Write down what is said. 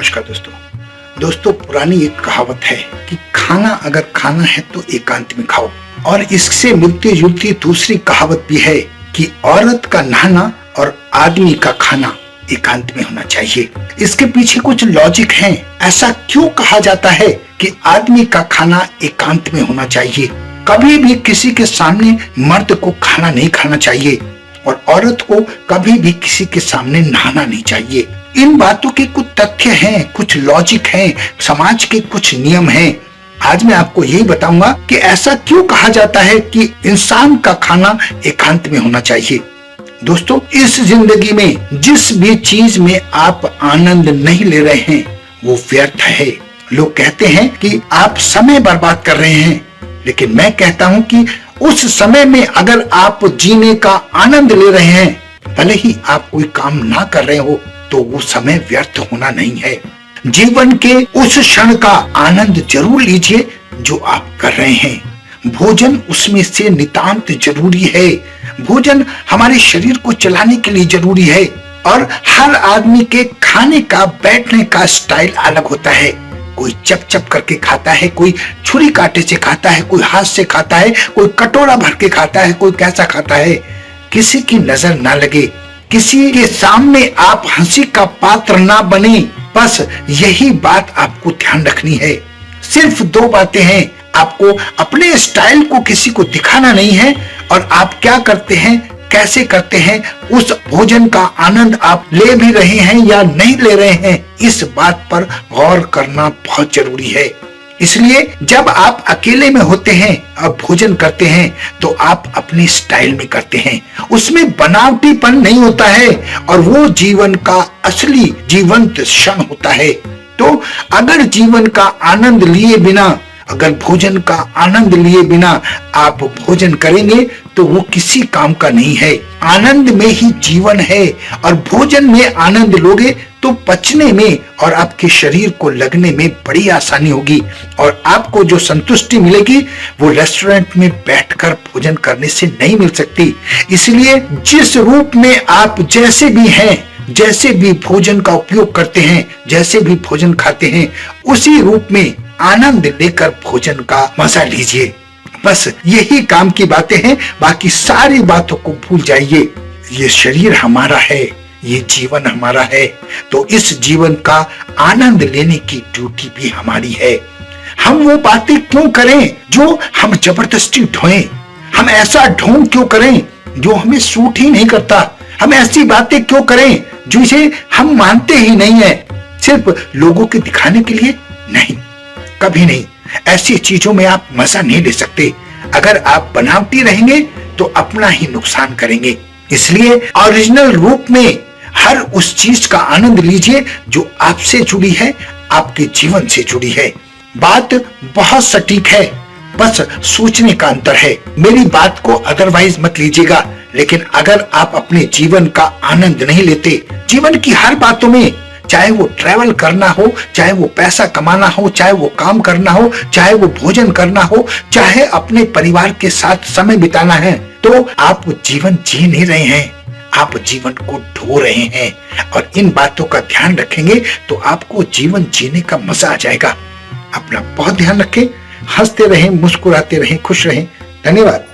नमस्कार दोस्तों पुरानी एक कहावत है कि खाना अगर खाना है तो एकांत में खाओ। और इससे मिलती जुलती दूसरी कहावत भी है कि औरत का नहाना और आदमी का खाना एकांत में होना चाहिए। इसके पीछे कुछ लॉजिक है। ऐसा क्यों कहा जाता है कि आदमी का खाना एकांत में होना चाहिए? कभी भी किसी के सामने मर्द को खाना नहीं खाना चाहिए और औरत को कभी भी किसी के सामने नहाना नहीं चाहिए। इन बातों के कुछ तथ्य हैं, कुछ लॉजिक हैं, समाज के कुछ नियम हैं। आज मैं आपको यही बताऊंगा कि ऐसा क्यों कहा जाता है कि इंसान का खाना एकांत में होना चाहिए। दोस्तों, इस जिंदगी में जिस भी चीज में आप आनंद नहीं ले रहे हैं वो व्यर्थ है। लोग कहते हैं कि आप समय बर्बाद कर रहे हैं, लेकिन मैं कहता हूं कि उस समय में अगर आप जीने का आनंद ले रहे हैं, भले ही आप कोई काम ना कर रहे हो, तो वो समय व्यर्थ होना नहीं है। जीवन के उस क्षण का आनंद जरूर लीजिए जो आप कर रहे हैं। भोजन उसमें से नितांत जरूरी है। भोजन हमारे शरीर को चलाने के लिए जरूरी है और हर आदमी के खाने का, बैठने का स्टाइल अलग होता है। कोई चप चप करके खाता है, कोई छुरी कांटे से खाता है, कोई हाथ से खाता है, कोई कटोरा भर के खाता है, कोई कैसा खाता है। किसी की नजर ना लगे, किसी के सामने आप हंसी का पात्र ना बने, बस यही बात आपको ध्यान रखनी है। सिर्फ दो बातें हैं, आपको अपने स्टाइल को किसी को दिखाना नहीं है और आप क्या करते हैं, कैसे करते हैं, उस भोजन का आनंद आप ले भी रहे हैं या नहीं ले रहे हैं, इस बात पर गौर करना बहुत जरूरी है। इसलिए जब आप अकेले में होते हैं और भोजन करते हैं तो आप अपने स्टाइल में करते हैं। उसमें बनावटीपन नहीं होता है और वो जीवन का असली जीवंत क्षण होता है। तो अगर जीवन का आनंद लिए बिना, अगर भोजन का आनंद लिए बिना आप भोजन करेंगे तो वो किसी काम का नहीं है। आनंद में ही जीवन है और भोजन में आनंद लोगे तो पचने में और आपके शरीर को लगने में बड़ी आसानी होगी और आपको जो संतुष्टि मिलेगी वो रेस्टोरेंट में बैठकर भोजन करने से नहीं मिल सकती। इसलिए जिस रूप में आप जैसे भी हैं, जैसे भी भोजन का उपयोग करते हैं, जैसे भी भोजन खाते हैं, उसी रूप में आनंद लेकर भोजन का मजा लीजिए। बस यही काम की बातें हैं, बाकी सारी बातों को भूल जाइए। ये शरीर हमारा है, ये जीवन हमारा है, तो इस जीवन का आनंद लेने की ड्यूटी भी हमारी है। हम वो बातें क्यों करें जो हम जबरदस्ती ढोएं? हम ऐसा ढोंग क्यों करें जो हमें सूट ही नहीं करता? हम ऐसी बातें क्यों करें जिसे हम मानते ही नहीं है, सिर्फ लोगों के दिखाने के लिए? नहीं, कभी नहीं। ऐसी चीजों में आप मजा नहीं ले सकते। अगर आप बनावटी रहेंगे तो अपना ही नुकसान करेंगे। इसलिए ओरिजिनल रूप में हर उस चीज का आनंद लीजिए जो आपसे जुड़ी है, आपके जीवन से जुड़ी है। बात बहुत सटीक है, बस सोचने का अंतर है। मेरी बात को अदरवाइज मत लीजिएगा, लेकिन अगर आप अपने जीवन का आनंद नहीं लेते, जीवन की हर बातों में, चाहे वो ट्रैवल करना हो, चाहे वो पैसा कमाना हो, चाहे वो काम करना हो, चाहे वो भोजन करना हो, चाहे अपने परिवार के साथ समय बिताना है, तो आप जीवन जी नहीं रहे हैं, आप जीवन को ढो रहे हैं। और इन बातों का ध्यान रखेंगे तो आपको जीवन जीने का मजा आ जाएगा। अपना बहुत ध्यान रखें, हंसते रहें, मुस्कुराते रहें, खुश रहें। धन्यवाद।